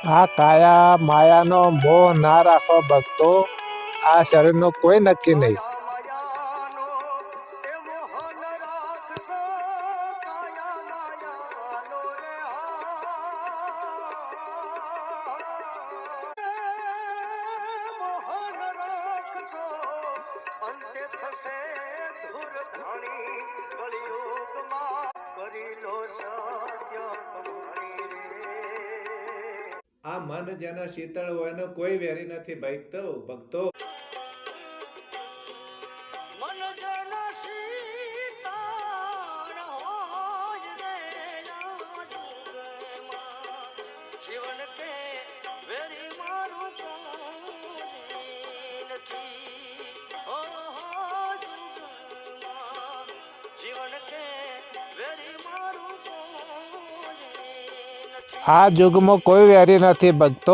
આ કાયા માયાનો મોહ ના રાખો ભક્તો, આ શરીરનો કોઈ નક્કી નહીં. આ મન જેનો શીતળ હોય એનો કોઈ વેરી નથી ભક્તો. આ યુગમાં કોઈ વેરી નથી ભક્તો.